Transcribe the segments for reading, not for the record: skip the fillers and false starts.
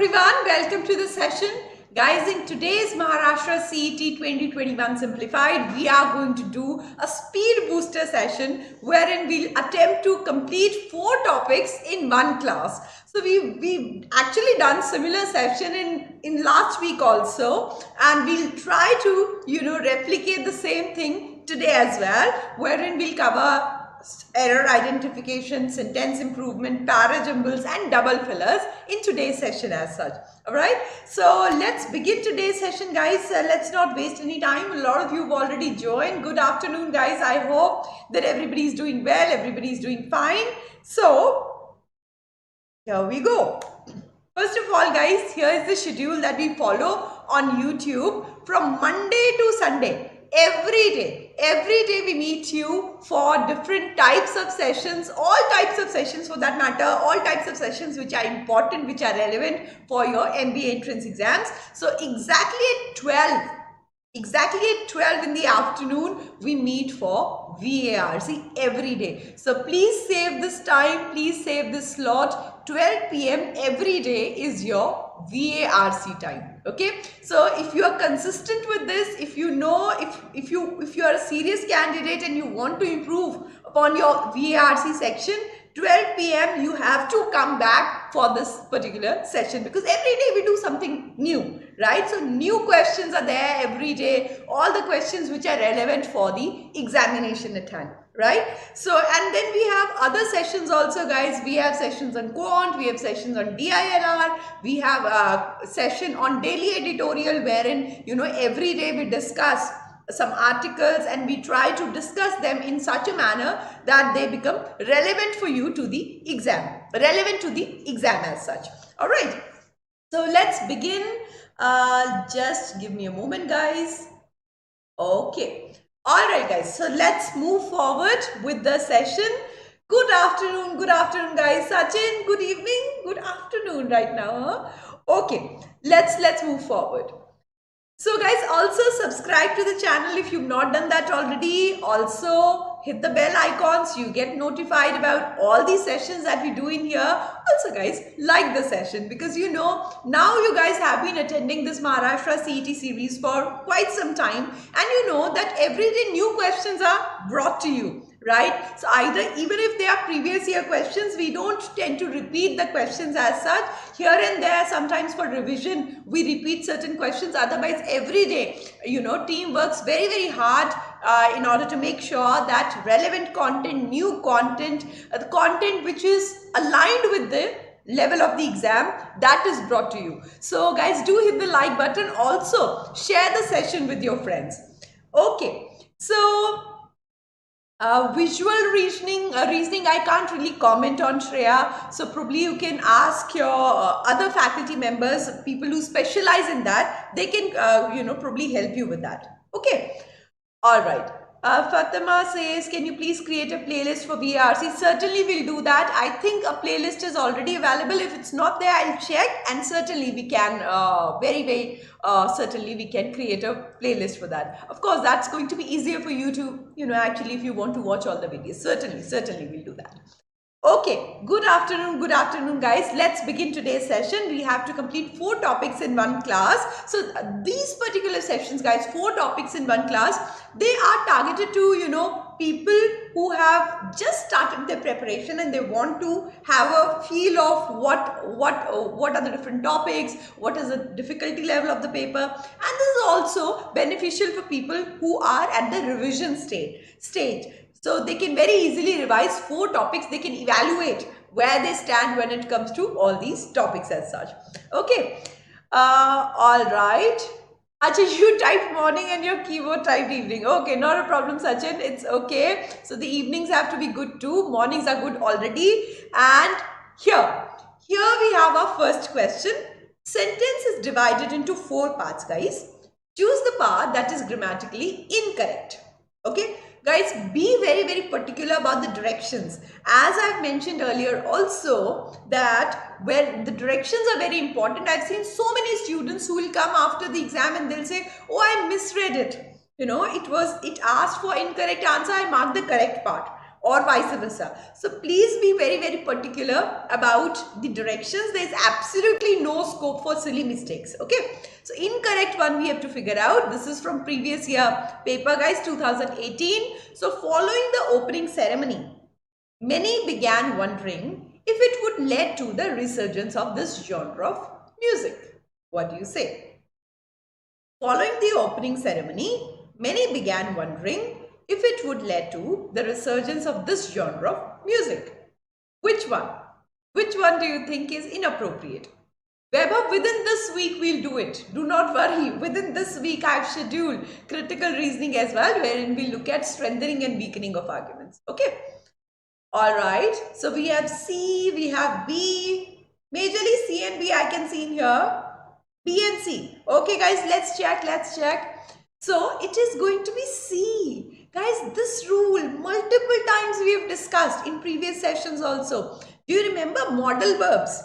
everyone, welcome to the session. Guys, in today's Maharashtra CET 2021 Simplified, we are going to do a speed booster session wherein we'll attempt to complete 4 topics in one class. So we've actually done similar session in last week also, and we'll try to replicate the same thing today as well, wherein we'll cover error identification, sentence improvement, para jumbles and double fillers in today's session as such. Alright, so let's begin today's session, guys. Let's not waste any time. A lot of you have already joined. Good afternoon, guys. I hope that everybody is doing well, everybody is doing fine. So here we go. First of all, guys, here is the schedule that we follow on YouTube from Monday to Sunday. Every day we meet you for different types of sessions, all types of sessions for that matter, all types of sessions which are important, which are relevant for your MBA entrance exams. So exactly at 12 in the afternoon, we meet for VARC every day. So please save this time, please save this slot. 12 PM every day is your VARC time. Okay, so if you are consistent with this, if you know, if you are a serious candidate and you want to improve upon your VARC section, 12 PM you have to come back for this particular session, because every day we do something new, right? So new questions are there every day, all the questions which are relevant for the examination at hand, right? So, and then we have other sessions also, guys. We have sessions on quant, we have sessions on DILR, we have a session on daily editorial wherein every day we discuss some articles and we try to discuss them in such a manner that they become relevant for you to the exam, relevant to the exam as such. All right, so let's begin. Just give me a moment, guys. Okay, all right, guys, so let's move forward with the session. Good afternoon, guys. Sachin, good evening, good afternoon right now. Okay, let's move forward. So guys, also subscribe to the channel if you've not done that already. Also hit the bell icons, you get notified about all these sessions that we do in here. Also guys, like the session, because now you guys have been attending this Maharashtra CET series for quite some time, and you know that every day new questions are brought to you, right? So even if they are previous year questions, we don't tend to repeat the questions as such. Here and there, sometimes for revision, we repeat certain questions. Otherwise, every day, team works very, very hard in order to make sure that relevant content, new content, the content which is aligned with the level of the exam, that is brought to you. So guys, do hit the like button. Also, share the session with your friends. Okay, so visual reasoning I can't really comment on, Shreya, so probably you can ask your other faculty members, people who specialize in that. They can probably help you with that. Okay, all right. Fatima says, can you please create a playlist for VARC? Certainly we'll do that. I think a playlist is already available. If it's not there, I'll check, and certainly we can certainly we can create a playlist for that. Of course, that's going to be easier for you to, actually, if you want to watch all the videos. Certainly we'll do that. Okay, good afternoon, guys. Let's begin today's session. We have to complete 4 topics in one class. So these particular sessions, guys, 4 topics in one class, they are targeted to, people who have just started their preparation and they want to have a feel of what are the different topics, what is the difficulty level of the paper. And this is also beneficial for people who are at the revision stage. So they can very easily revise 4 topics. They can evaluate where they stand when it comes to all these topics as such. Okay. All right. Achha, you typed morning and your keyboard typed evening. Okay, not a problem, Sachin. It's okay. So the evenings have to be good too. Mornings are good already. And here we have our first question. Sentence is divided into 4 parts, guys. Choose the part that is grammatically incorrect. Okay. Guys, be very, very particular about the directions. As I've mentioned earlier also, that when the directions are very important. I've seen so many students who will come after the exam and they'll say, oh, I misread it. It asked for incorrect answer, I marked the correct part. or vice versa. So please be very, very particular about the directions. There is absolutely no scope for silly mistakes. Okay. So incorrect one we have to figure out. This is from previous year paper, guys, 2018. So following the opening ceremony, many began wondering if it would lead to the resurgence of this genre of music. What do you say? Following the opening ceremony, many began wondering if it would lead to the resurgence of this genre of music. Which one? Which one do you think is inappropriate? Weber, within this week we'll do it. Do not worry. Within this week I've scheduled critical reasoning as well, wherein we look at strengthening and weakening of arguments. Okay. Alright. So we have C, we have B. Majorly C and B I can see in here. B and C. Okay guys, let's check. So it is going to be C. Guys, this rule multiple times we have discussed in previous sessions also. Do you remember modal verbs?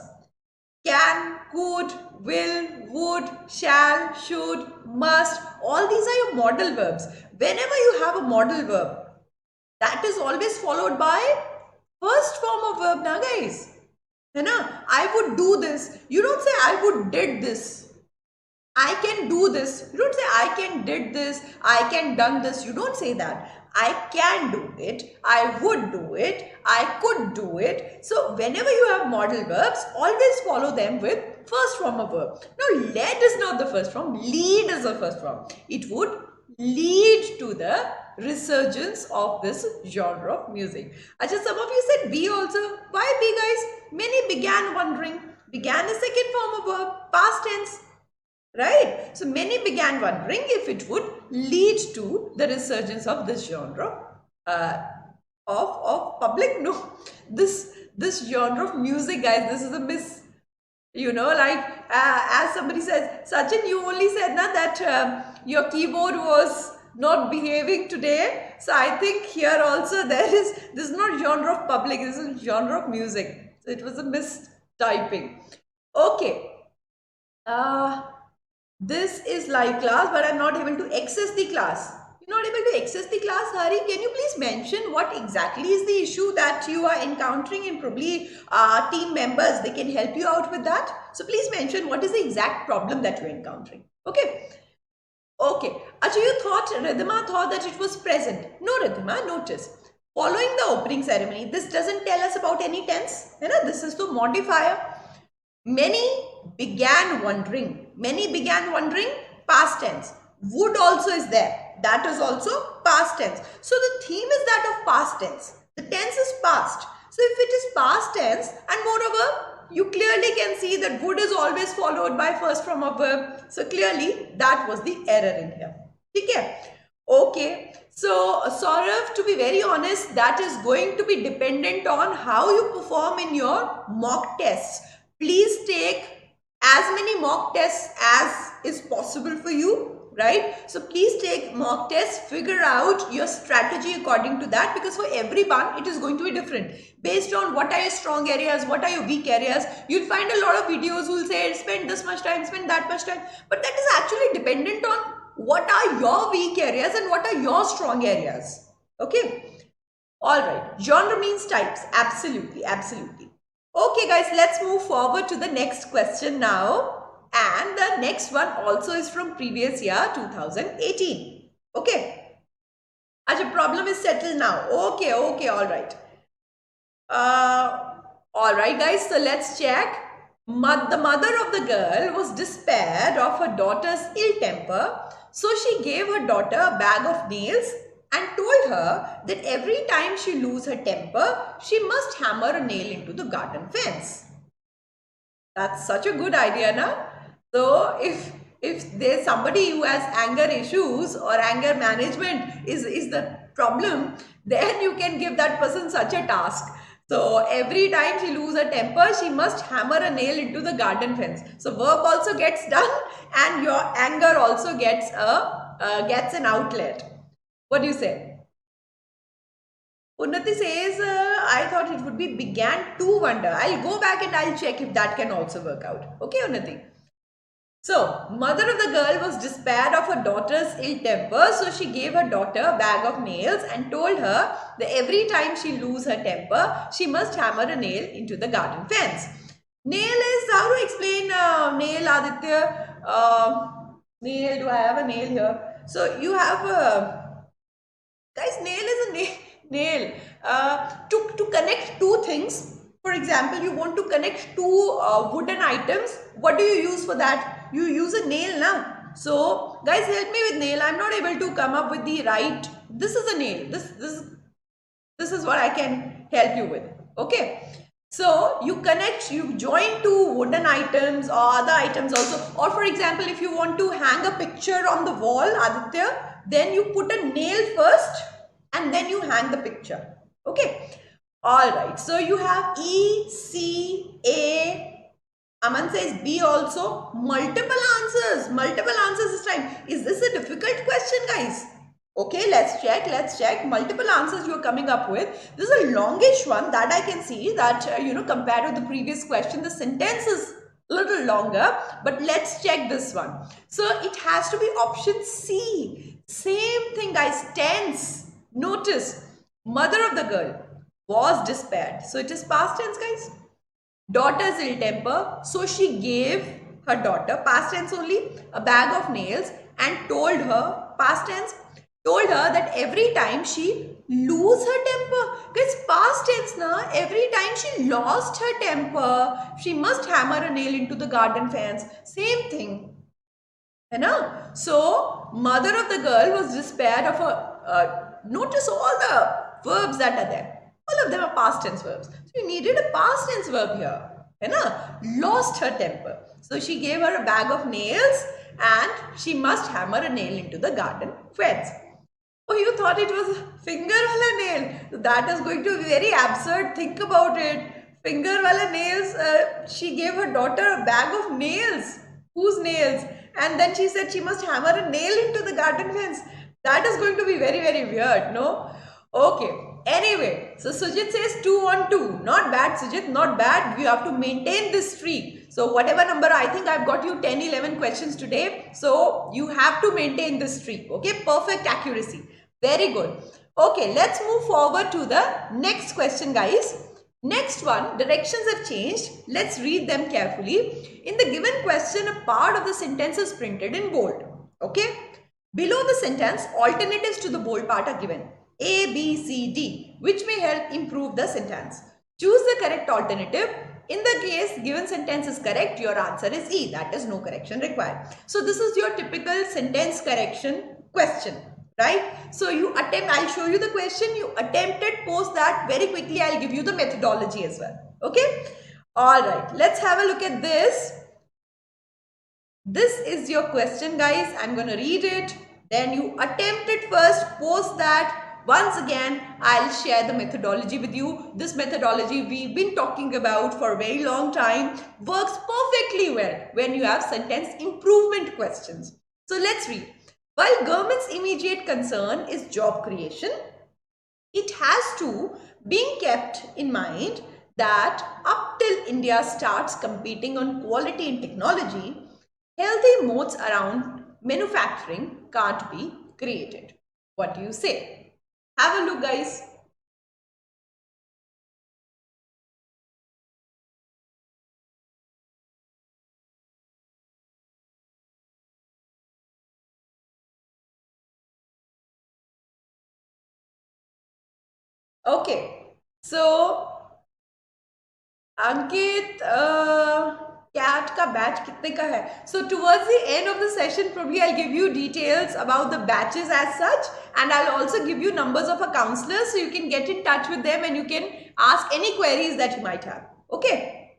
Can, could, will, would, shall, should, must. All these are your modal verbs. Whenever you have a modal verb, that is always followed by first form of verb now guys. I would do this. You don't say I would did this. I can do this. You don't say I can did this. I can done this. You don't say that. I can do it. I would do it. I could do it. So whenever you have modal verbs, always follow them with first form of verb. Now led is not the first form. Lead is the first form. It would lead to the resurgence of this genre of music. Achha, some of you said B also. Why B guys? Many began wondering. Began is second form of verb. Past tense. Right? So many began wondering if it would lead to the resurgence of this genre of public. No, this genre of music, guys. This is a miss. As somebody says, Sachin, you only said na that your keyboard was not behaving today. So I think here also this is not genre of public. This is genre of music. So it was a mistyping. Okay. This is live class, but I'm not able to access the class. You're not able to access the class, Hari? Can you please mention what exactly is the issue that you are encountering, and probably team members, they can help you out with that. So please mention what is the exact problem that you're encountering. Okay. Okay. Achha, Ridhima thought that it was present. No, Ridhima, notice. Following the opening ceremony, this doesn't tell us about any tense. This is the modifier. Many began wondering. Many began wondering, past tense. Would also is there. That is also past tense. So the theme is that of past tense. The tense is past. So if it is past tense, and moreover, you clearly can see that would is always followed by first form of verb. So clearly that was the error in here. Okay. So Saurav, to be very honest, that is going to be dependent on how you perform in your mock tests. Please take as many mock tests as is possible for you, right? So please take mock tests, figure out your strategy according to that, because for everyone it is going to be different. Based on what are your strong areas, what are your weak areas, you'll find a lot of videos who will say spend this much time, spend that much time, but that is actually dependent on what are your weak areas and what are your strong areas. Okay. All right. Genre means types. Absolutely. Okay guys, let's move forward to the next question now, and the next one also is from previous year 2018. Okay. Achha, problem is settled now. Okay, alright. Alright guys, so let's check. The mother of the girl was despaired of her daughter's ill temper, so she gave her daughter a bag of nails and told her that every time she lose her temper, she must hammer a nail into the garden fence. That's such a good idea, na? So if there's somebody who has anger issues or anger management is the problem, then you can give that person such a task. So every time she loses her temper, she must hammer a nail into the garden fence. So work also gets done and your anger also gets an outlet. What do you say? Unnati says, I thought it would be began to wonder. I'll go back and I'll check if that can also work out. Okay, Unnati? So, mother of the girl was despaired of her daughter's ill temper, so she gave her daughter a bag of nails and told her that every time she lose her temper, she must hammer a nail into the garden fence. Nail is, how to explain nail, Aditya? Nail, do I have a nail here? So, you have guys, nail is a nail. To connect two things. For example, you want to connect two wooden items. What do you use for that? You use a nail now. So, guys, help me with nail. I'm not able to come up with the right. This is a nail. This is what I can help you with. Okay. So, you connect, you join two wooden items or other items also. Or for example, if you want to hang a picture on the wall, Aditya, then you put a nail first and then you hang the picture. Okay. Alright. So, you have E, C, A. Aman says B also. Multiple answers this time. Is this a difficult question, guys? Okay, let's check. Multiple answers you are coming up with. This is a longish one that I can see that, compared to the previous question, the sentence is a little longer. But let's check this one. So, it has to be option C. Same thing, guys. Tense. Notice, mother of the girl was despaired. So, it is past tense, guys. Daughter's ill temper. So, she gave her daughter, past tense only, a bag of nails and told her, past tense, told her that every time she lose her temper, because past tense na, every time she lost her temper, she must hammer a nail into the garden fence. Same thing. You know? So, mother of the girl was despaired of her. Notice all the verbs that are there. All of them are past tense verbs. So, you needed a past tense verb here. You know? Lost her temper. So, she gave her a bag of nails and she must hammer a nail into the garden fence. Oh, you thought it was finger wala nail. That is going to be very absurd. Think about it. Finger wala nails. She gave her daughter a bag of nails. Whose nails? And then she said she must hammer a nail into the garden fence. That is going to be very, very weird, no? Okay. Anyway, so Sujit says 2 on 2. Not bad, Sujit. Not bad. You have to maintain this streak. So whatever number, I think I've got you 10, 11 questions today. So you have to maintain this streak. Okay. Perfect accuracy. Very good. Okay, let's move forward to the next question, guys. Next one, directions have changed. Let's read them carefully. In the given question, a part of the sentence is printed in bold. Okay. Below the sentence, alternatives to the bold part are given. A, B, C, D, which may help improve the sentence. Choose the correct alternative. In the case given sentence is correct, your answer is E. That is no correction required. So this is your typical sentence correction question. Right? So you attempt, I'll show you the question, you attempt it, post that very quickly, I'll give you the methodology as well. Okay? Alright, let's have a look at this. This is your question, guys. I'm going to read it. Then you attempt it first, post that. Once again, I'll share the methodology with you. This methodology we've been talking about for a very long time. Works perfectly well when you have sentence improvement questions. So let's read. While government's immediate concern is job creation, it has to be kept in mind that up till India starts competing on quality and technology, healthy moats around manufacturing can't be created. What do you say? Have a look, guys. Okay, so Ankit, cat ka batch kitne ka hai? So towards the end of the session, probably I'll give you details about the batches as such, and I'll also give you numbers of a counselor so you can get in touch with them and you can ask any queries that you might have. Okay.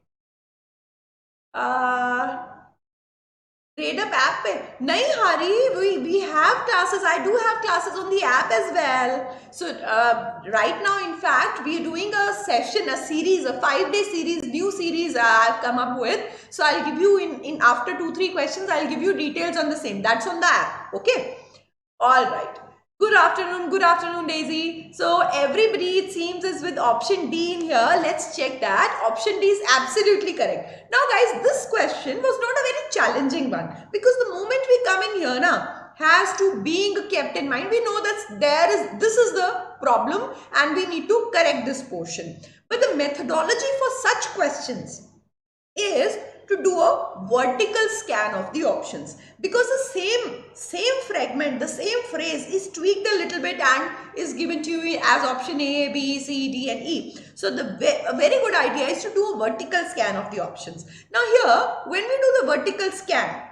Gradeup app pe? Nahi Hari, we have classes. I do have classes on the app as well. So right now, in fact, we are doing a session, a series, a 5-day series, new series I've come up with. So I'll give you in after 2-3 questions, I'll give you details on the same. That's on the app. Okay. All right. Good afternoon, Daisy. So everybody, it seems, is with option D in here. Let's check that. Option D is absolutely correct. Now, guys, this question was not a very a challenging one, because the moment we come in here now, has to being kept in mind. We know that this is the problem and we need to correct this portion. But the methodology for such questions is to do a vertical scan of the options, because the same fragment, the same phrase is tweaked a little bit and is given to you as option A, B, C, D and E. So a very good idea is to do a vertical scan of the options. Now here, when we do the vertical scan,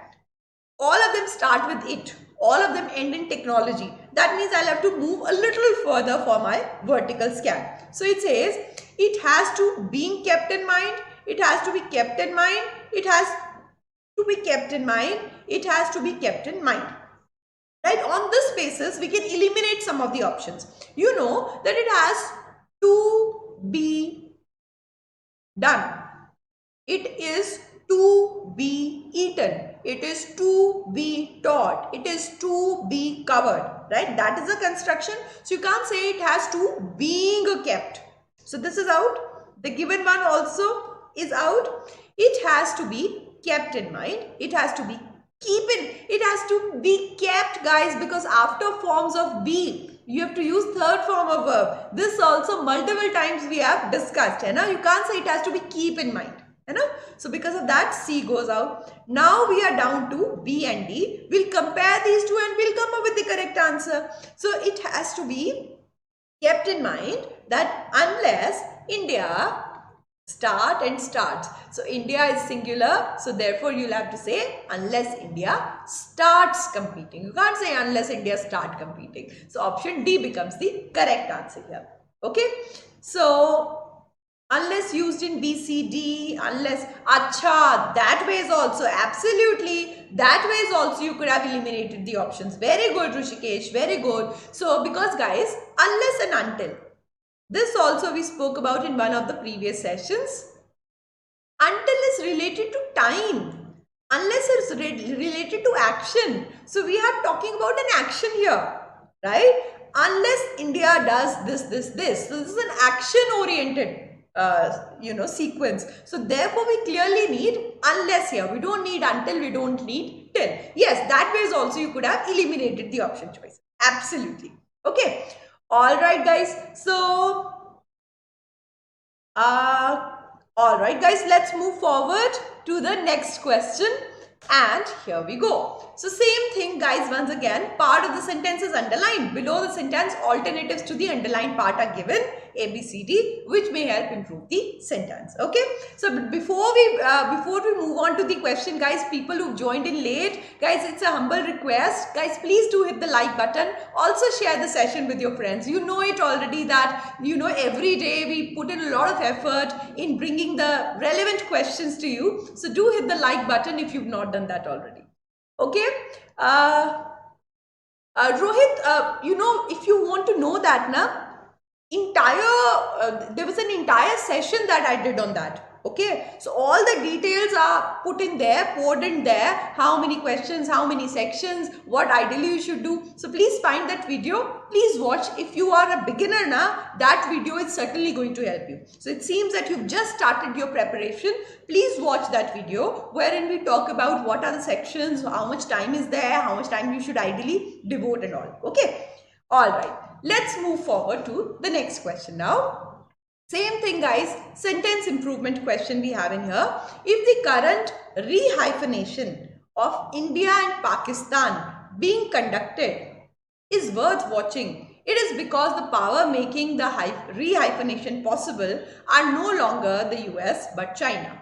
all of them start with it. All of them end in technology. That means I'll have to move a little further for my vertical scan. So it says it has to be kept in mind. It has to be kept in mind. It has to be kept in mind. It has to be kept in mind. Right? On this basis, we can eliminate some of the options. You know that it has to be done. It is to be eaten. It is to be taught. It is to be covered. Right? That is a construction. So you can't say it has to being kept. So this is out. The given one also is out. It has to be kept in mind. It has to be it has to be kept, guys, because after forms of be, you have to use third form of verb. This also multiple times we have discussed. You can't say it has to be keep in mind. So because of that, C goes out. Now we are down to B and D. We'll compare these two and we'll come up with the correct answer. So it has to be kept in mind that unless India start and starts. So India is singular. So therefore you'll have to say unless India starts competing. You can't say unless India start competing. So option D becomes the correct answer here. Okay. So unless used in B, C, D, unless, acha, that way is also, absolutely, that way is also you could have eliminated the options. Very good, Rishikesh, very good. So because guys, unless and until, this also we spoke about in one of the previous sessions. Until is related to time. Unless it's related to action. So we are talking about an action here, right? Unless India does this, this, this. So this is an action oriented sequence. So therefore we clearly need unless here. We don't need until, we don't need till. Yes, that way is also you could have eliminated the option choice. Absolutely. Okay. Alright guys. So alright guys, let's move forward to the next question. And here we go. So same thing guys, once again, part of the sentence is underlined. Below the sentence, alternatives to the underlined part are given, A, B, C, D, which may help improve the sentence. Okay. So before we move on to the question, guys, people who've joined in late, guys, it's a humble request. Guys, please do hit the like button. Also share the session with your friends. You know it already that, every day we put in a lot of effort in bringing the relevant questions to you. So do hit the like button if you've not done that already. Okay. Rohit, if you want to know that, there was an entire session that I did on that. Okay, so all the details are put in there, poured in there, how many questions, how many sections, what ideally you should do. So please find that video, please watch. If you are a beginner that video is certainly going to help you. So it seems that you've just started your preparation. Please watch that video wherein we talk about what are the sections, how much time is there, how much time you should ideally devote and all. Okay, all right. Let's move forward to the next question now. Same thing guys, sentence improvement question we have in here. If the current rehyphenation of India and Pakistan being conducted is worth watching, it is because the power making the rehyphenation possible are no longer the US but China.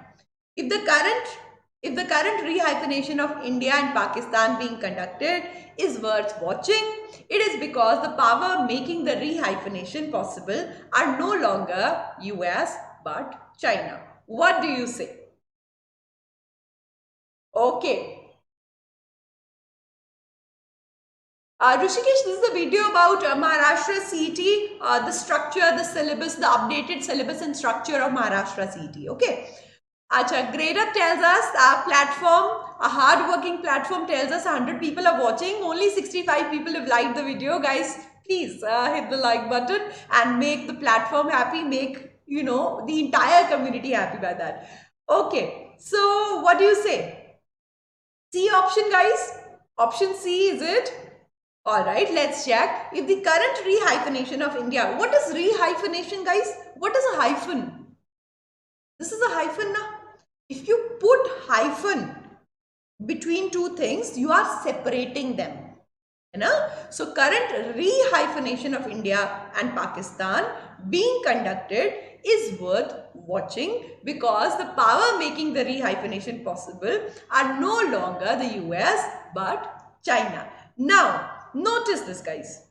If the current rehyphenation of India and Pakistan being conducted is worth watching, it is because the power making the rehyphenation possible are no longer US but China. What do you say? Okay. Rishikesh, this is a video about Maharashtra CET, the structure, the syllabus, the updated syllabus and structure of Maharashtra CET. Okay. Acha, Gradeup tells us a platform, a hard-working platform tells us 100 people are watching. Only 65 people have liked the video. Guys, please hit the like button and make the platform happy. Make, the entire community happy by that. Okay. So, what do you say? option, guys? Option C, is it? Alright, let's check. If the current rehyphenation of India, what is rehyphenation, guys? What is a hyphen? This is a hyphen now. If you put hyphen between two things, you are separating them. So current rehyphenation of India and Pakistan being conducted is worth watching because the power making the rehyphenation possible are no longer the US but China. Now, notice this, guys.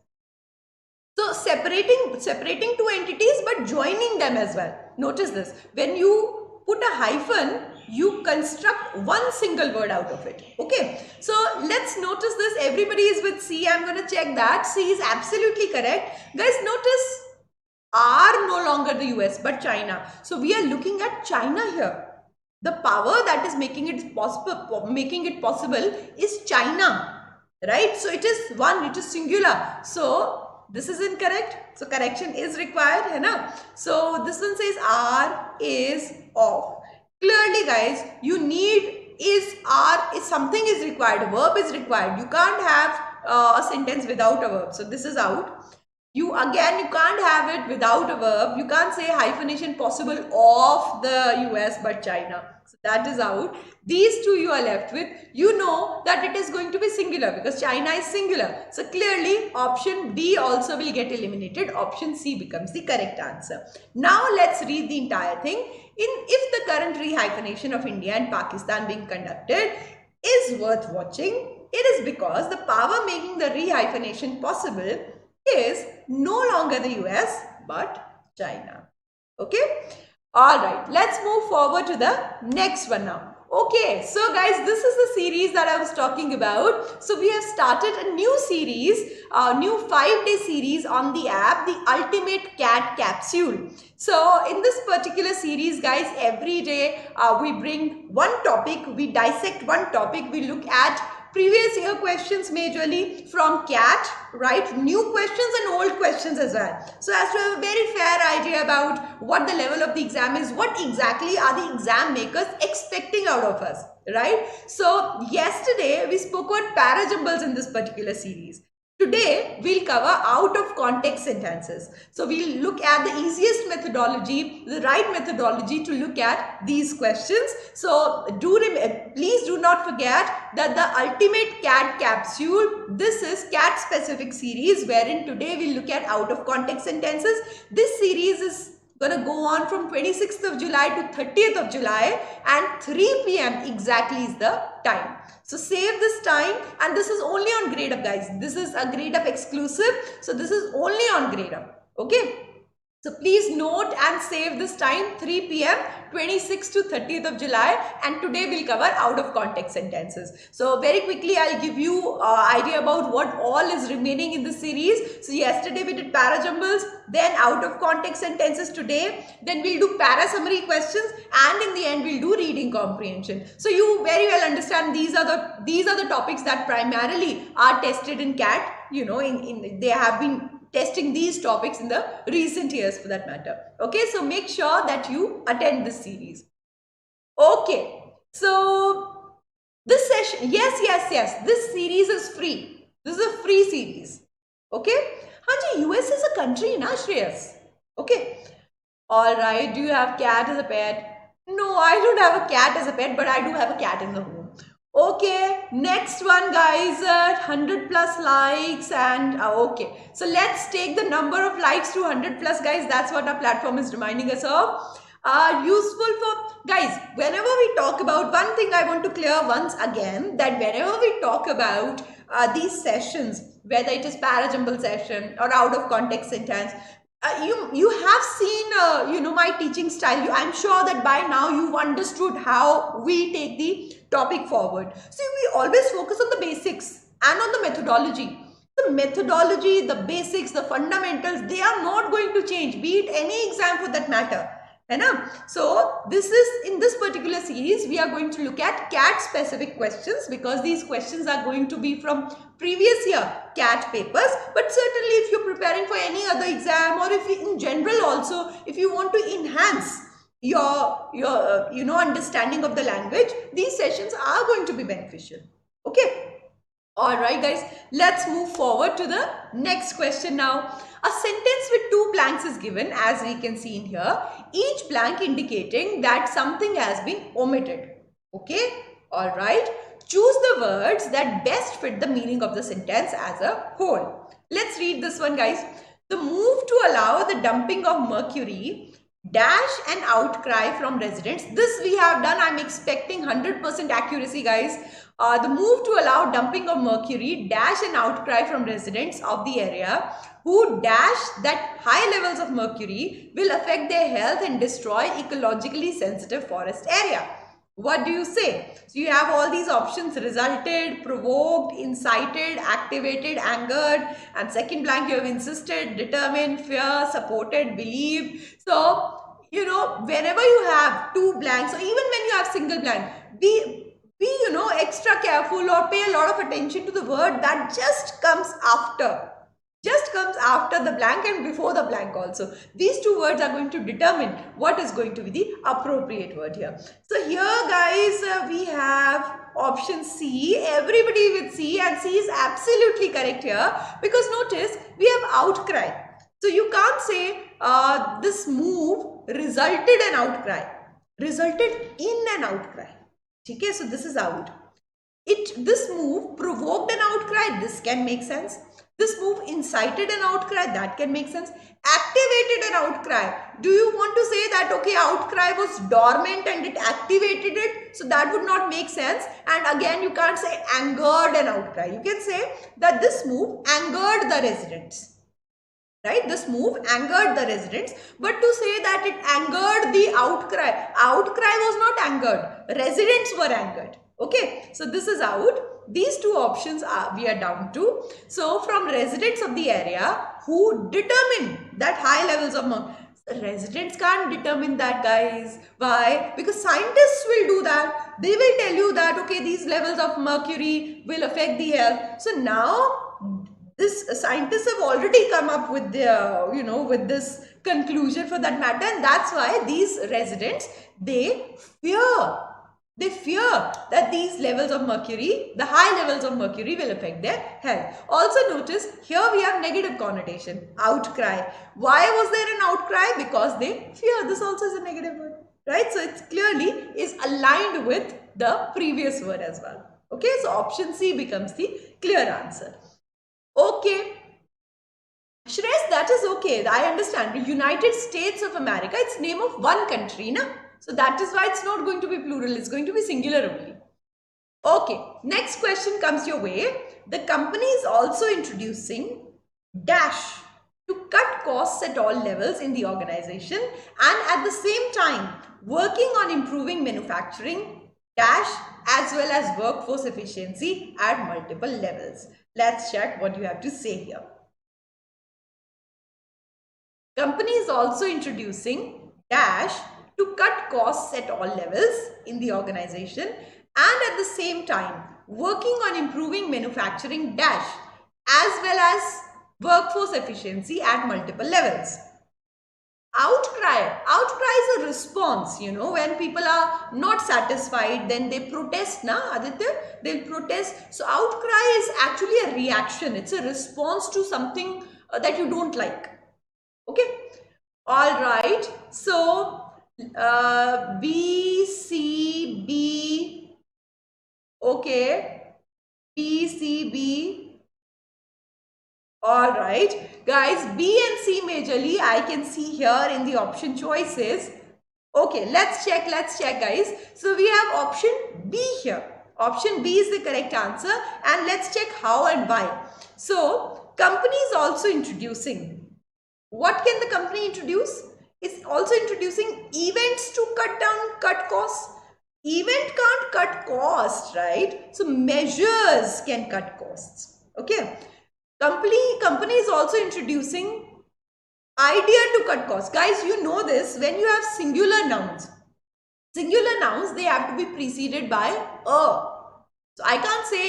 So separating two entities but joining them as well. Notice this. When you put a hyphen, you construct one single word out of it. Okay, so let's notice this. Everybody is with C. I'm going to check that. C is absolutely correct. Guys, notice are no longer the US but China. So we are looking at China here. The power that is making it possible is China, right? So it is one, it is singular. So this is incorrect. So correction is required, है ना? So this one says are is of. Clearly, guys, you need is, are, is, something is required, a verb is required. You can't have a sentence without a verb. So this is out. You can't have it without a verb. You can't say hyphenation possible of the US but China. So that is out. These two you are left with. You know that it is going to be singular because China is singular. So clearly option B also will get eliminated. Option C becomes the correct answer. Now let's read the entire thing. If the current rehyphenation of India and Pakistan being conducted is worth watching, it is because the power making the rehyphenation possible is no longer the US but China. Okay. Alright, let's move forward to the next one now. Okay, so guys, this is the series that I was talking about. So we have started a new series, a new 5-day series on the app, the Ultimate Cat Capsule. So in this particular series, guys, every day we bring one topic, we dissect one topic, we look at previous year questions majorly from CAT, right? New questions and old questions as well. So as to have a very fair idea about what the level of the exam is, what exactly are the exam makers expecting out of us, right? So yesterday we spoke about para-jumbles in this particular series. Today, we'll cover out of context sentences. So we'll look at the easiest methodology, the right methodology to look at these questions. So please do not forget that the Ultimate CAT Capsule, this is CAT specific series wherein today we'll look at out of context sentences. This series is going to go on from 26th of July to 30th of July and 3 p.m. exactly is the time. So save this time, and this is only on Gradeup, guys. This is a Gradeup exclusive. So this is only on Gradeup. Okay. So please note and save this time, 3 p.m. 26th to 30th of July, and today we'll cover out of context sentences. So very quickly I'll give you idea about what all is remaining in the series. So yesterday we did para jumbles, then out of context sentences today, then we'll do para summary questions, and in the end we'll do reading comprehension. So you very well understand these are the topics that primarily are tested in CAT. You know, they have been testing these topics in the recent years for that matter. Okay, so make sure that you attend this series. Okay, so this session, yes, this series is free. This is a free series. Okay, Hanji, US is a country, na Shreyas? Okay, alright, do you have cat as a pet? No, I don't have a cat as a pet, but I do have a cat in the home. Okay, next one, guys, 100 plus likes, and okay, so let's take the number of likes to 100 plus, guys. That's what our platform is reminding us of. Useful for, guys, whenever we talk about, one thing I want to clear once again, that whenever we talk about these sessions, whether it is para-jumble session or out of context sentence, you have seen you know, my teaching style. I'm sure that by now you've understood how we take the topic forward. See, we always focus on the basics and on the methodology. The methodology, the basics, the fundamentals, they are not going to change, be it any exam for that matter. So this is, in this particular series, we are going to look at CAT specific questions, because these questions are going to be from previous year CAT papers. But certainly if you're preparing for any other exam, or if you, in general also, if you want to enhance your you know, understanding of the language, these sessions are going to be beneficial. Okay. Alright guys, let's move forward to the next question now. A sentence with two blanks is given, as we can see in here, each blank indicating that something has been omitted. Okay, alright. Choose the words that best fit the meaning of the sentence as a whole. Let's read this one guys. The move to allow the dumping of mercury dash an outcry from residents. This we have done. I'm expecting 100% accuracy guys. The move to allow dumping of mercury dash an outcry from residents of the area who dash that high levels of mercury will affect their health and destroy ecologically sensitive forest area. What do you say? So you have all these options: resulted, provoked, incited, activated, angered, and second blank you have insisted, determined, fear, supported, believed. So, you know, whenever you have two blanks, or even when you have single blank, be extra careful or pay a lot of attention to the word that just comes after the blank and before the blank also. These two words are going to determine what is going to be the appropriate word here. So here guys, we have option C. Everybody with C, and C is absolutely correct here, because notice we have outcry. So you can't say this move resulted in outcry, resulted in an outcry. Okay, so this is out. This move provoked an outcry. This can make sense. This move incited an outcry. That can make sense. Activated an outcry. Do you want to say that, okay, outcry was dormant and it activated it? So that would not make sense. And again, you can't say angered an outcry. You can say that this move angered the residents. Right? This move angered the residents, but to say that it angered the outcry was not angered. Residents were angered. Okay, so this is out. These two options we are down to. So from residents of the area who determine that high levels of mercury. Residents can't determine that guys. Why? Because scientists will do that. They will tell you that, okay, these levels of mercury will affect the health. So now this scientists have already come up with their, with this conclusion for that matter, and that's why these residents, they fear that these levels of mercury, the high levels of mercury, will affect their health. Also notice here we have negative connotation, outcry. Why was there an outcry? Because they fear. This also is a negative word, right? So it clearly is aligned with the previous word as well. Okay, so option C becomes the clear answer. Okay. Shreya, that is okay. I understand. The United States of America, it's name of one country, na? So that is why it's not going to be plural. It's going to be singular only. Okay. Next question comes your way. The company is also introducing dash to cut costs at all levels in the organization, and at the same time working on improving manufacturing dash as well as workforce efficiency at multiple levels. Let's check what you have to say here. Company is also introducing dash to cut costs at all levels in the organization, and at the same time working on improving manufacturing dash as well as workforce efficiency at multiple levels. Outcry is a response, when people are not satisfied, then they protest, na Aditya, they'll protest. So outcry is actually a reaction. It's a response to something that you don't like. Okay, all right. So B, C, B. Okay, B, C, B. All right, guys, B and C majorly I can see here in the option choices. Okay, let's check guys. So we have option B here. Option B is the correct answer, and let's check how and why. So company is also introducing. What can the company introduce? It's also introducing events to cut costs. Event can't cut costs, right? So measures can cut costs. Okay. Company is also introducing idea to cut costs. Guys, you know this, when you have singular nouns, they have to be preceded by a. So I can't say,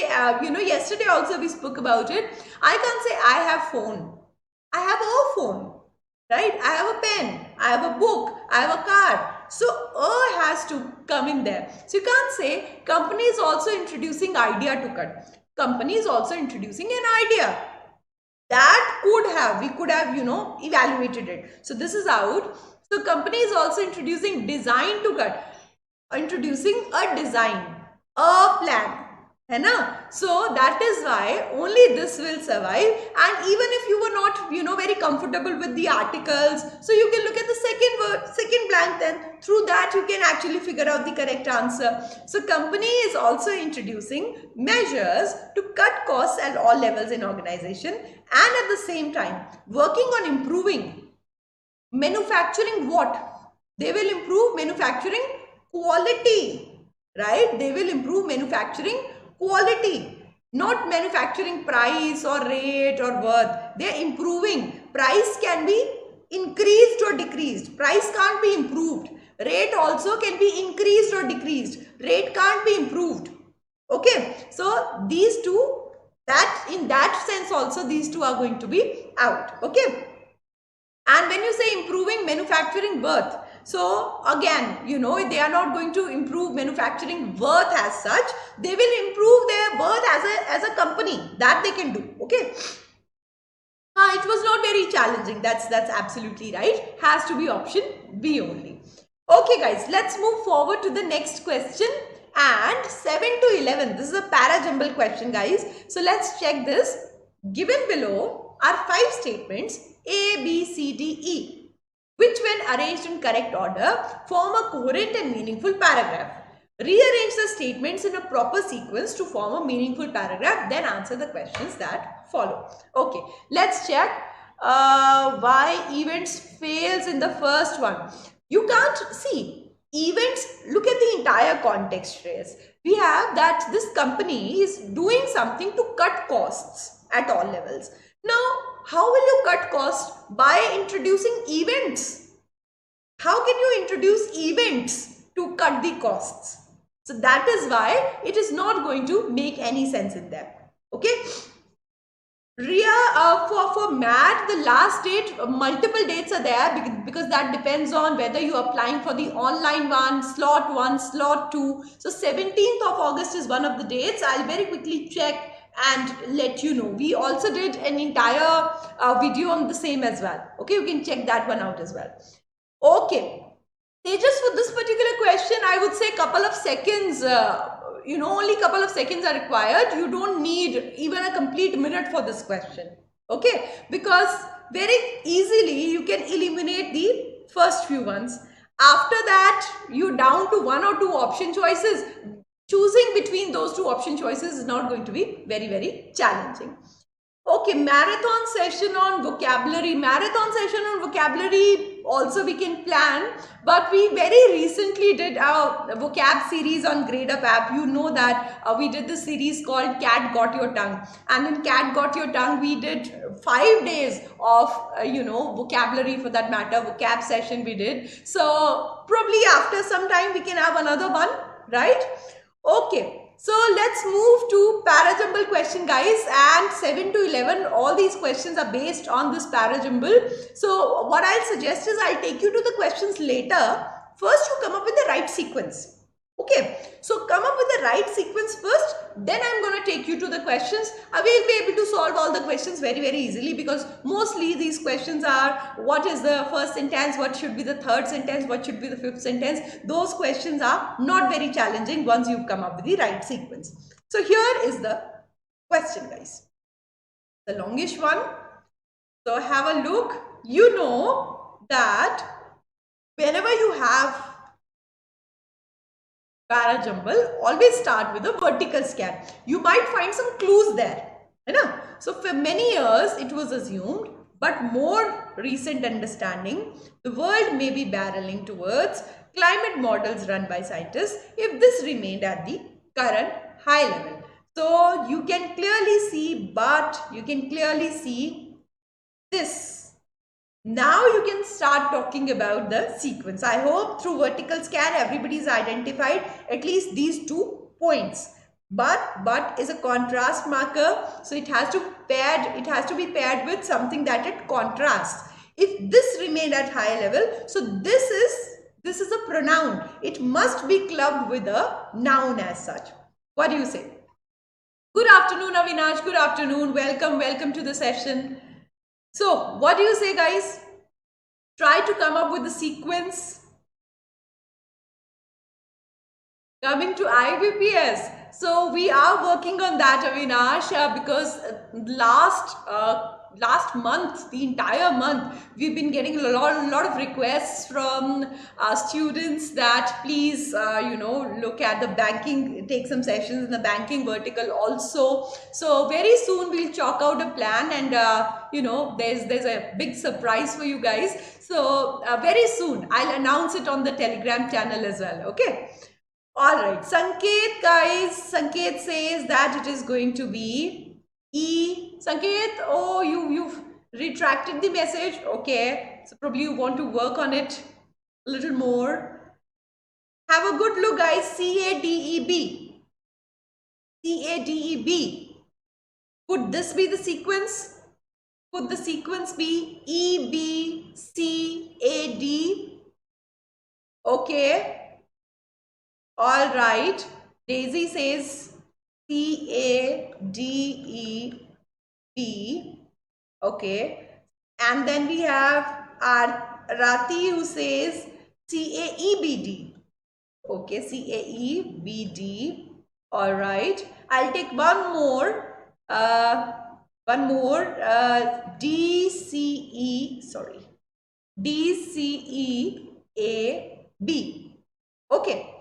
yesterday also we spoke about it. I can't say I have phone. I have a phone, right? I have a pen, I have a book, I have a car. So a has to come in there. So you can't say company is also introducing idea to cut. Company is also introducing an idea. That we could have, evaluated it. So this is out. So company is also introducing design to cut. Introducing a design, a plan. है ना? So that is why only this will survive. And even if you were not, very comfortable with the articles, so you can look at the second blank, then through that you can actually figure out the correct answer. So company is also introducing measures to cut costs at all levels in organization, and at the same time working on improving manufacturing. What? They will improve manufacturing quality, right? They will improve manufacturing quality, not manufacturing price or rate or worth. They are improving. Price can be increased or decreased. Price can't be improved. Rate also can be increased or decreased. Rate can't be improved. Okay, so these two, in that sense also, these two are going to be out. Okay, and when you say improving manufacturing worth, so again, they are not going to improve manufacturing worth as such. They will improve their worth as a company. That they can do. Okay. It was not very challenging. That's absolutely right. Has to be option B only. Okay, guys, let's move forward to the next question. And 7 to 11. This is a para-jumble question, guys. So let's check this. Given below are 5 statements A, B, C, D, E, which when arranged in correct order form a coherent and meaningful paragraph. Rearrange the statements in a proper sequence to form a meaningful paragraph, then answer the questions that follow. Okay, let's check why events fails in the first one. You can't see events. Look at the entire context, Shreyas. We have that this company is doing something to cut costs at all levels. Now, how will you cut costs? By introducing events. How can you introduce events to cut the costs? So that is why it is not going to make any sense in there. Okay. For MAT, the last date, multiple dates are there because that depends on whether you are applying for the online one, slot 2. So 17th of August is one of the dates. I'll very quickly check and let you know. We also did an entire video on the same as well. Okay, you can check that one out as well. Okay, just for this particular question, I would say couple of seconds, only couple of seconds are required. You don't need even a complete minute for this question. Okay, because very easily you can eliminate the first few ones. After that, you're down to 1 or 2 option choices. Choosing between those 2 option choices is not going to be very, very challenging. Okay, marathon session on vocabulary. Marathon session on vocabulary also we can plan, but we very recently did our vocab series on Gradeup app. You know that we did the series called Cat Got Your Tongue, and in Cat Got Your Tongue we did 5 days of vocabulary, for that matter, vocab session we did. So probably after some time we can have another one, right? Okay. So let's move to para-jumble question, guys, and 7 to 11, all these questions are based on this para-jumble. So what I'll suggest is I'll take you to the questions later. First, you come up with the right sequence. Okay, so come up with the right sequence first, then I'm going to take you to the questions. I will be able to solve all the questions very, very easily, because mostly these questions are what is the first sentence, what should be the third sentence, what should be the fifth sentence. Those questions are not very challenging once you've come up with the right sequence. So here is the question, guys. The longish one. So have a look. You know that whenever you have para-jumble, always start with a vertical scan. You might find some clues there. So for many years it was assumed, but more recent understanding, the world may be barreling towards climate models run by scientists if this remained at the current high level. So you can clearly see, but you can clearly see this. Now you can start talking about the sequence. I hope through vertical scan everybody's identified at least these 2 points. But is a contrast marker, so it has to be paired with something that it contrasts. If this remained at high level, so this is This is a pronoun. It must be clubbed with a noun as such. What do you say? Good afternoon, Avinash. Good afternoon. Welcome to the session. So, what do you say, guys? Try to come up with the sequence. Coming to IBPS. So, we are working on that, Avinash, because last month, the entire month, we've been getting a lot of requests from students that please, look at the banking, take some sessions in the banking vertical also. So very soon we'll chalk out a plan, and there's a big surprise for you guys. So very soon I'll announce it on the Telegram channel as well. Okay. All right. Sanket, guys. Sanket says that it is going to be E. Sanket, oh, you've retracted the message. Okay, so probably you want to work on it a little more. Have a good look, guys. CADEB. CADEB. Could this be the sequence? Could the sequence be EBCAD? Okay. All right. Daisy says CADEB. Okay. And then we have our Rati who says CAEBD. Okay, CAEBD. All right. I'll take one more. DCE. Sorry. DCEAB. Okay.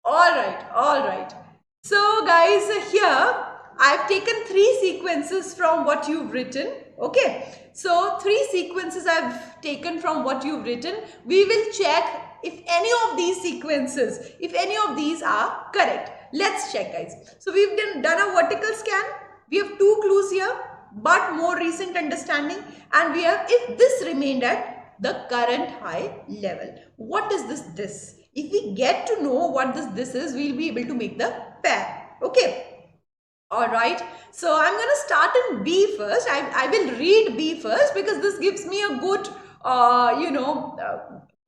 All right. So guys, here I've taken 3 sequences from what you've written. Okay, so 3 sequences I've taken from what you've written. We will check if any of these sequences, if any of these are correct. Let's check, guys. So we've done a vertical scan. We have 2 clues here, but more recent understanding, and we have if this remained at the current high level. What is this? If we get to know what this is, we'll be able to make the pair. Okay. All right. So I'm going to start in B first. I will read B first because this gives me a good,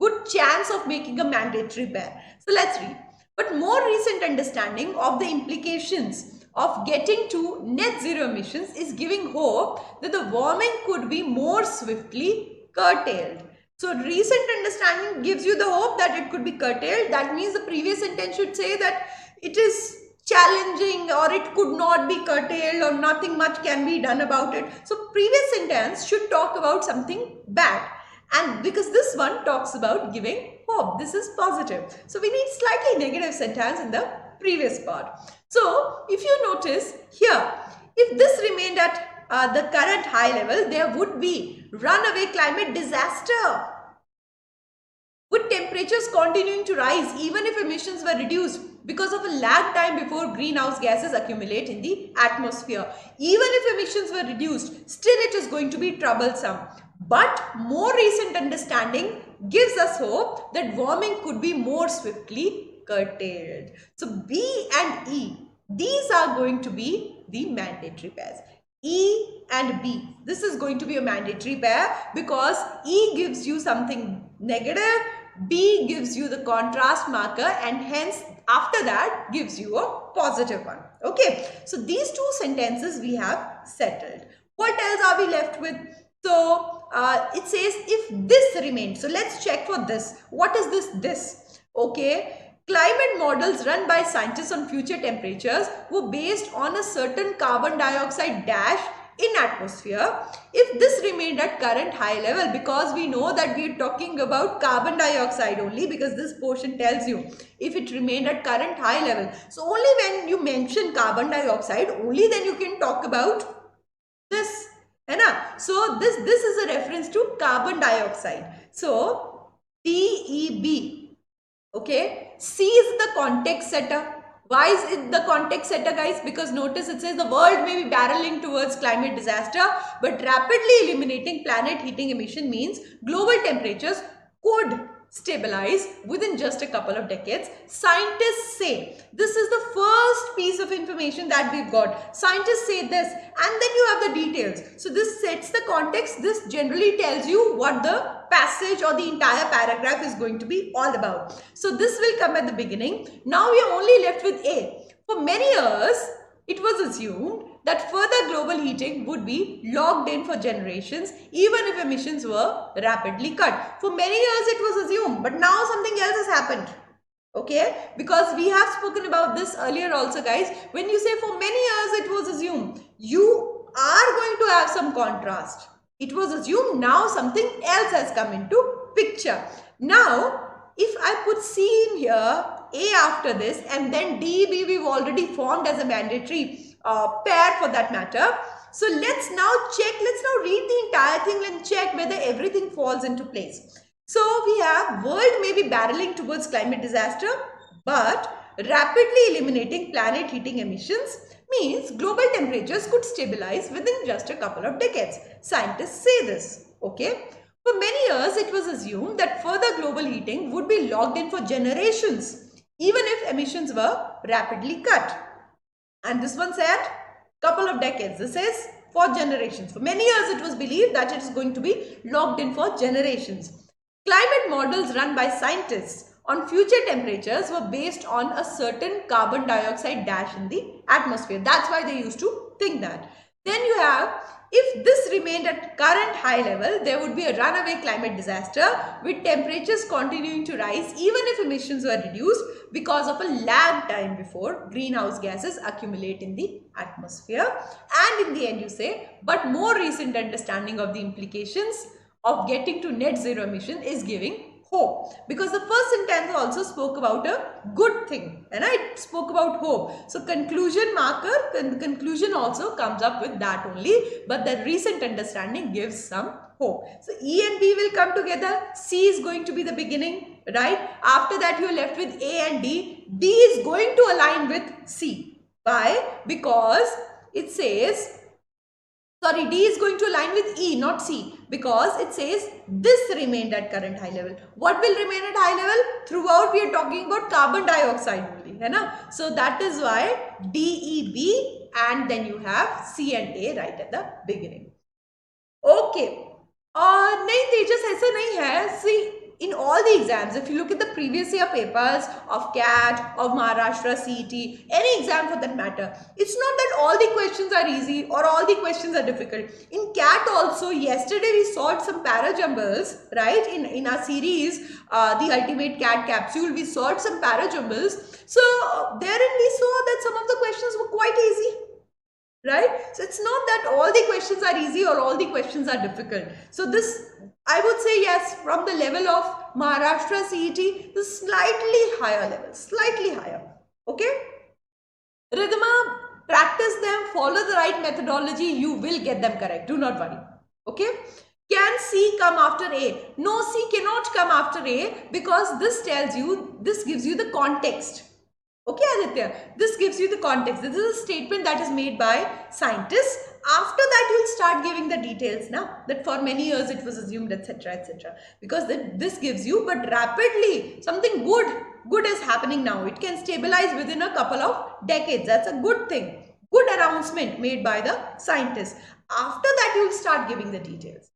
good chance of making a mandatory pair. So let's read. But more recent understanding of the implications of getting to net zero emissions is giving hope that the warming could be more swiftly curtailed. So recent understanding gives you the hope that it could be curtailed. That means the previous sentence should say that it is challenging or it could not be curtailed or nothing much can be done about it. So previous sentence should talk about something bad. And because this one talks about giving hope, this is positive. So we need slightly negative sentence in the previous part. So if you notice here, if this remained at the current high level, there would be runaway climate disaster. With temperatures continuing to rise, even if emissions were reduced because of a lag time before greenhouse gases accumulate in the atmosphere. Even if emissions were reduced, still it is going to be troublesome. But more recent understanding gives us hope that warming could be more swiftly curtailed. So B and E, these are going to be the mandatory pairs. E and B, this is going to be a mandatory pair because E gives you something negative, B gives you the contrast marker, and hence after that gives you a positive one. Okay, so these 2 sentences we have settled. What else are we left with? So it says if this remained. So let's check for this. What is this? Okay, climate models run by scientists on future temperatures were based on a certain carbon dioxide dash in atmosphere. If this remained at current high level, because we know that we are talking about carbon dioxide only, because this portion tells you if it remained at current high level. So only when you mention carbon dioxide, only then you can talk about this. So this is a reference to carbon dioxide. So TEB. Okay. C is the context setter. Why is it the context setter, guys? Because notice it says the world may be barreling towards climate disaster, but rapidly eliminating planet heating emission means global temperatures could stabilize within just a couple of decades. Scientists say, this is the first piece of information that we've got. Scientists say this, and then you have the details. So this sets the context. This generally tells you what the passage or the entire paragraph is going to be all about. So this will come at the beginning. Now we are only left with A. For many years, it was assumed that further global heating would be locked in for generations, even if emissions were rapidly cut. For many years it was assumed, but now something else has happened. Okay, because we have spoken about this earlier also, guys. When you say for many years it was assumed, you are going to have some contrast. It was assumed, now something else has come into picture. Now, if I put C in here, A after this, and then D, B we've already formed as a mandatory pair for that matter. So let's now check, let's now read the entire thing and check whether everything falls into place. So we have world may be barreling towards climate disaster, but rapidly eliminating planet heating emissions means global temperatures could stabilize within just a couple of decades. Scientists say this, okay? For many years, it was assumed that further global heating would be locked in for generations, even if emissions were rapidly cut. And this one said couple of decades. This is for generations. For many years, it was believed that it is going to be locked in for generations. Climate models run by scientists on future temperatures were based on a certain carbon dioxide dash in the atmosphere. That's why they used to think that. Then you have, if this remained at current high level, there would be a runaway climate disaster with temperatures continuing to rise even if emissions were reduced because of a lag time before greenhouse gases accumulate in the atmosphere. And in the end you say, but more recent understanding of the implications of getting to net zero emission is giving hope, because the first sentence also spoke about a good thing and I spoke about hope. So conclusion marker, conclusion also comes up with that only, but the recent understanding gives some hope. So E and B will come together. C is going to be the beginning, right? After that you are left with A and D. D is going to align with C. Why? Because it says, sorry, D is going to align with E, not C, because it says this remained at current high level. What will remain at high level? Throughout we are talking about carbon dioxide only, hai na? So that is why D, E, B, and then you have C and A right at the beginning. Okay. नहीं तेजस ऐसा नहीं है. See, in all the exams, if you look at the previous year papers of CAT, of Maharashtra CET, any exam for that matter, it's not that all the questions are easy or all the questions are difficult. In CAT also, yesterday we solved some para jumbles, right? In our series, the Ultimate CAT Capsule, we solved some para jumbles. So therein we saw that some of the questions were quite easy. Right? So it's not that all the questions are easy or all the questions are difficult. So this, I would say yes, from the level of Maharashtra CET, the slightly higher level, slightly higher. Okay? Ridhima, practice them, follow the right methodology, you will get them correct. Do not worry. Okay? Can C come after A? No, C cannot come after A because this tells you, this gives you the context. Okay, Aditya, this gives you the context. This is a statement that is made by scientists. After that, you'll start giving the details now that for many years it was assumed, etc., etc. Because this gives you, but rapidly, something good is happening now. It can stabilize within a couple of decades. That's a good thing. Good announcement made by the scientists. After that, you'll start giving the details.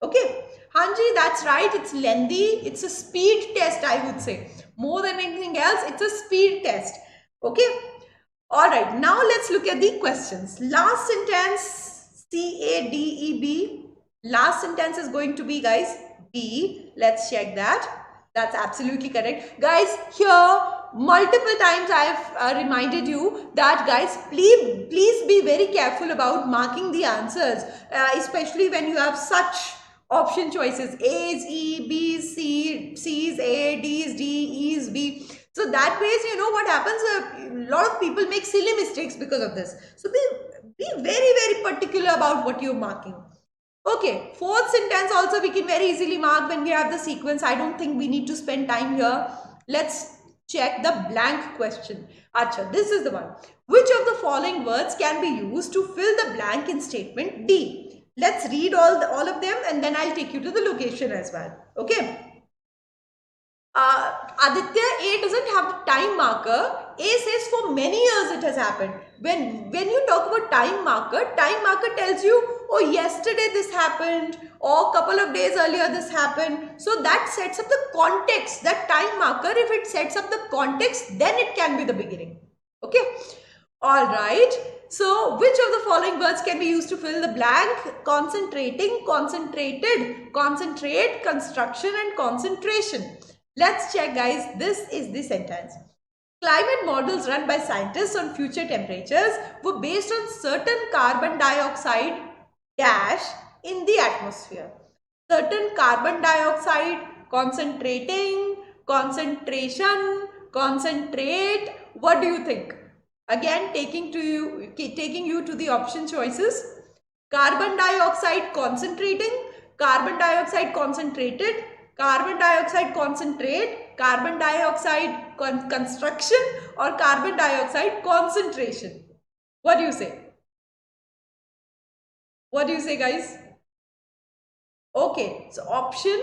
Okay, Hanji, that's right. It's lengthy. It's a speed test, I would say. More than anything else, it's a speed test. Okay. All right. Now let's look at the questions. Last sentence, C-A-D-E-B. Last sentence is going to be, guys, B. Let's check that. That's absolutely correct. Guys, here multiple times I've reminded you that, guys, please be very careful about marking the answers, especially when you have such option choices. A is E, B is C, C is A, D is D, E is B. So that way, you know what happens? A lot of people make silly mistakes because of this. So be very, very particular about what you're marking. Okay, fourth sentence also we can very easily mark when we have the sequence. I don't think we need to spend time here. Let's check the blank question. Acha, this is the one. Which of the following words can be used to fill the blank in statement D? Let's read all of them and then I'll take you to the location as well. Okay. Aditya, A doesn't have the time marker. A says for many years it has happened. When you talk about time marker tells you, oh, yesterday this happened, or couple of days earlier this happened. So that sets up the context. That time marker, if it sets up the context, then it can be the beginning. Okay. All right. So, which of the following words can be used to fill the blank? Concentrating, concentrated, concentrate, construction, and concentration. Let's check, guys. This is the sentence. Climate models run by scientists on future temperatures were based on certain carbon dioxide dash in the atmosphere. Certain carbon dioxide, concentrating, concentration, concentrate. What do you think? Again, taking you to the option choices. Carbon dioxide concentrating, carbon dioxide concentrated, carbon dioxide concentrate, carbon dioxide construction, or carbon dioxide concentration. What do you say? What do you say, guys? Okay, so option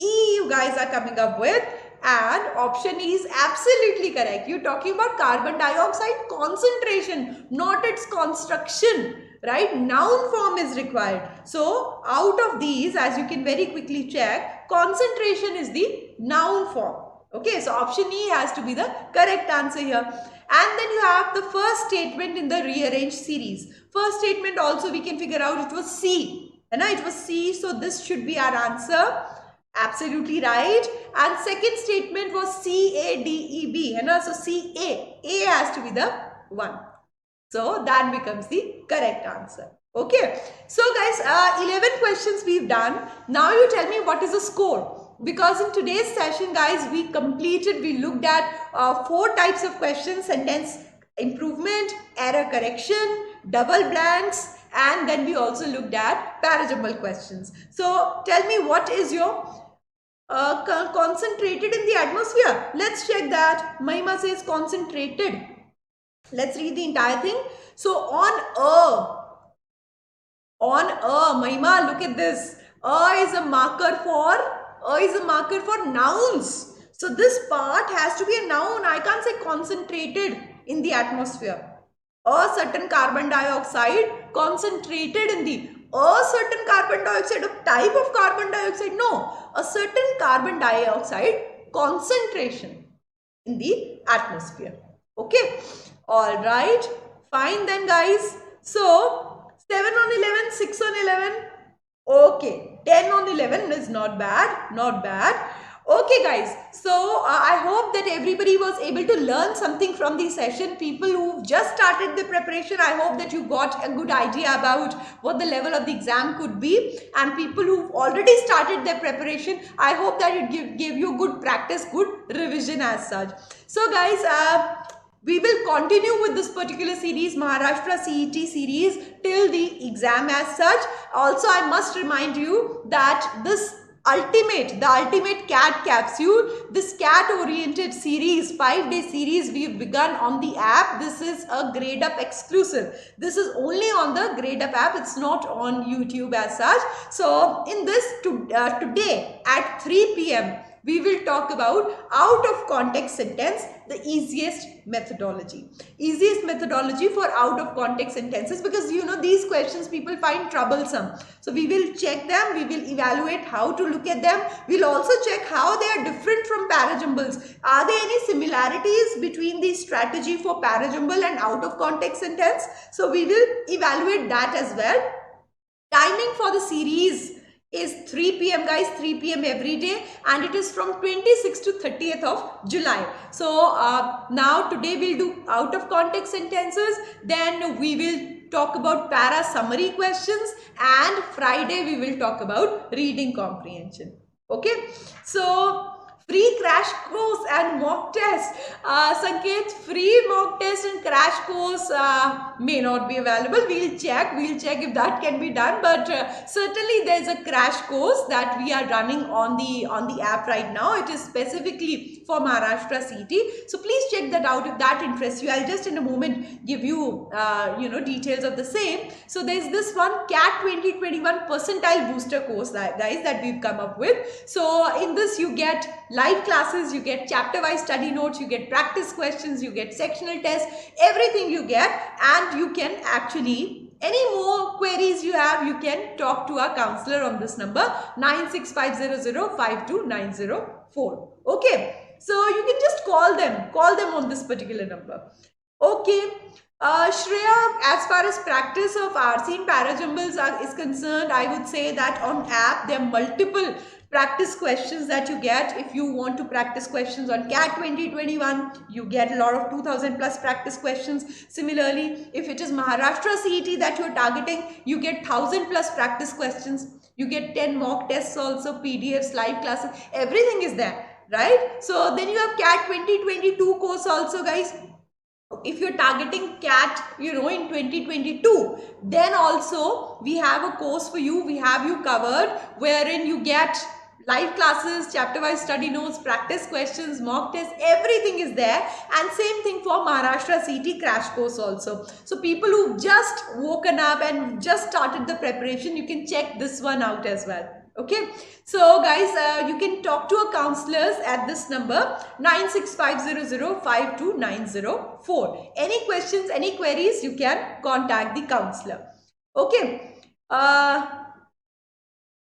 E you guys are coming up with, and option E is absolutely correct. You're talking about carbon dioxide concentration, not its construction, right? Noun form is required. So out of these, as you can very quickly check, concentration is the noun form. Okay, so option E has to be the correct answer here. And then you have the first statement in the rearranged series. First statement also we can figure out it was C. And it was C, so this should be our answer. Absolutely right. And second statement was CADEB. So CA. A has to be the one. So that becomes the correct answer. Okay. So guys, 11 questions we've done. Now you tell me what is the score. Because in today's session, guys, we looked at 4 types of questions: sentence improvement, error correction, double blanks, and then we also looked at parajumble questions. So tell me, what is your concentrated in the atmosphere? Let's check that. Mahima says concentrated. Let's read the entire thing. So Mahima, look at this. Is a marker for nouns. So this part has to be a noun. I can't say concentrated in the atmosphere. A certain carbon dioxide concentrated in the, a certain carbon dioxide, a type of carbon dioxide. No, a certain carbon dioxide concentration in the atmosphere. Okay. All right. Fine then, guys. So 7 on 11, 6 on 11. Okay. 10 on 11 is not bad. Not bad. Okay, guys. So I hope that everybody was able to learn something from the session. People who just started the preparation, I hope that you got a good idea about what the level of the exam could be. And people who've already started their preparation, I hope that it gave you good practice, good revision as such. So guys, we will continue with this particular series, Maharashtra CET series, till the exam as such. Also, I must remind you that the ultimate CAT capsule, this CAT oriented series, 5-day series we've begun on the app. This is a Gradeup exclusive. This is only on the Gradeup app. It's not on YouTube as such. So in this today at 3 p.m. we will talk about out of context sentence, the easiest methodology. Easiest methodology for out of context sentences, because you know these questions people find troublesome. So we will check them, we will evaluate how to look at them. We'll also check how they are different from parajumbles. Are there any similarities between the strategy for parajumble and out of context sentence? So we will evaluate that as well. Timing for the series is 3 p.m. guys, 3 p.m. every day, and it is from 26th to 30th of July. So now today we'll do out of context sentences, then we will talk about para summary questions, and Friday we will talk about reading comprehension. Okay, so free crash course and mock test. Sanket, free mock test and crash course may not be available. We'll check if that can be done. But certainly there's a crash course that we are running on the app right now. It is specifically for Maharashtra CET. So please check that out if that interests you. I'll just in a moment give you details of the same. So there's this one CAT 2021 percentile booster course guys that we've come up with. So in this you get live classes, you get chapter-wise study notes, you get practice questions, you get sectional tests, everything you get. And you can actually, any more queries you have, you can talk to our counselor on this number 965005290. Okay, so you can just call them on this particular number. Okay. Shreya, as far as practice of RC and parajumbles is concerned, I would say that on app there are multiple practice questions that you get. If you want to practice questions on CAT 2021, you get a lot of 2000 plus practice questions. Similarly, if it is Maharashtra CET that you are targeting, you get 1000 plus practice questions. You get 10 mock tests also, PDFs, live classes, everything is there, right? So then you have CAT 2022 course also, guys. If you're targeting CAT, in 2022, then also we have a course for you. We have you covered, wherein you get live classes, chapter-wise study notes, practice questions, mock tests, everything is there. And same thing for Maharashtra CET crash course also. So people who've just woken up and just started the preparation, you can check this one out as well. Okay, so guys, you can talk to our counselors at this number 965005290. Any questions, any queries, you can contact the counselor. Okay.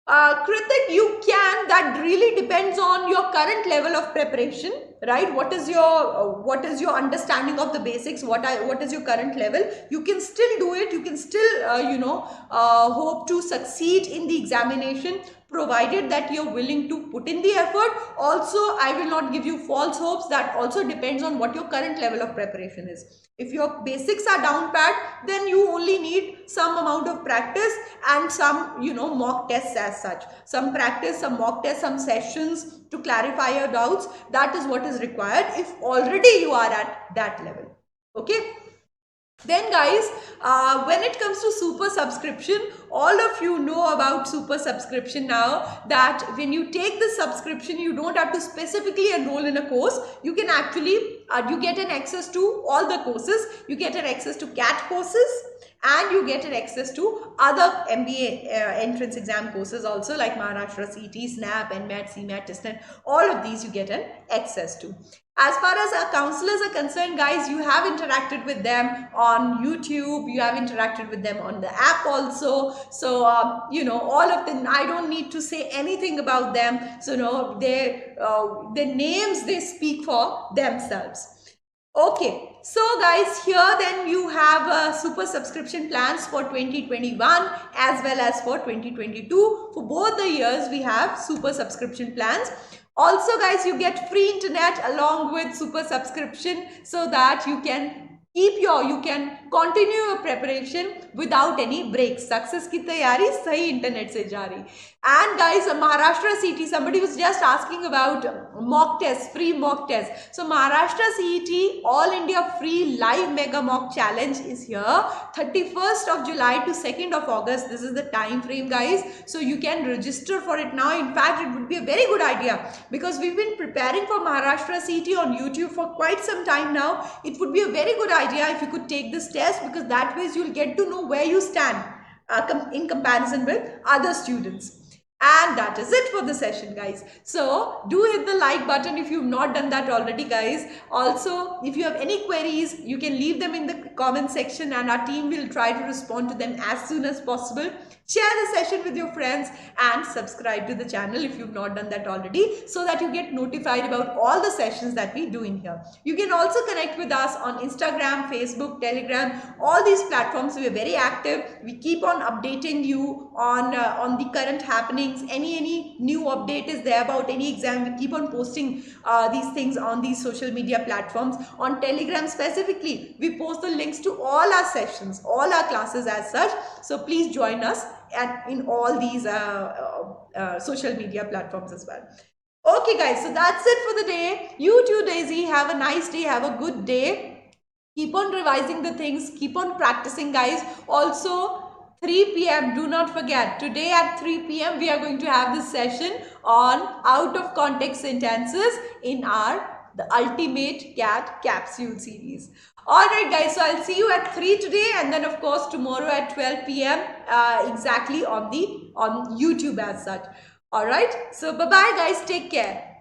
Kritik, you can. That really depends on your current level of preparation, right? What is your understanding of the basics? What is your current level? You can still do it. You can still hope to succeed in the examination, provided that you're willing to put in the effort. Also, I will not give you false hopes. That also depends on what your current level of preparation is. If your basics are down pat, then you only need some amount of practice and some, mock tests as such. Some practice, some mock tests, some sessions to clarify your doubts. That is what is required if already you are at that level. Okay. Then guys, when it comes to super subscription, all of you know about super subscription now, that when you take the subscription, you don't have to specifically enroll in a course. You can actually, you get an access to all the courses. You get an access to CAT courses, and you get an access to other MBA entrance exam courses also, like Maharashtra CET, SNAP, NMAT, CMAT, TESTNET. All of these you get an access to. As far as our counselors are concerned, guys, you have interacted with them on YouTube, you have interacted with them on the app also. So, all of them, I don't need to say anything about them. So, their names, they speak for themselves. Okay, so guys, here then you have super subscription plans for 2021 as well as for 2022. For both the years, we have super subscription plans. Also, guys, you get free internet along with super subscription, so that you can you can continue your preparation without any breaks. Success ki tayari sahi internet se jari. And guys, Maharashtra CET, somebody was just asking about mock tests, free mock tests. So Maharashtra CET All India Free Live Mega Mock Challenge is here, 31st of July to 2nd of August. This is the time frame, guys. So you can register for it now. In fact, it would be a very good idea, because we've been preparing for Maharashtra CET on YouTube for quite some time now. It would be a very good idea if you could take this test, because that way you'll get to know where you stand in comparison with other students. And that is it for the session, guys. So do hit the like button if you've not done that already, guys. Also, if you have any queries, you can leave them in the comment section, and our team will try to respond to them as soon as possible. Share the session with your friends and subscribe to the channel if you've not done that already, so that you get notified about all the sessions that we do in here. You can also connect with us on Instagram, Facebook, Telegram, all these platforms. We are very active. We keep on updating you on the current happenings. Any new update is there about any exam, we keep on posting these things on these social media platforms. On Telegram specifically, we post the links to all our sessions, all our classes as such. So please join us in all these social media platforms as well. Okay, guys, so that's it for the day. You too, Daisy, have a nice day, have a good day. Keep on revising the things, keep on practicing, guys. Also, 3 p.m. do not forget, today at 3 p.m. we are going to have this session on out of context sentences in the ultimate CAT capsule series. Alright, guys, so I'll see you at 3 today, and then of course tomorrow at 12 p.m. Exactly on YouTube as such. Alright, so bye bye, guys, take care.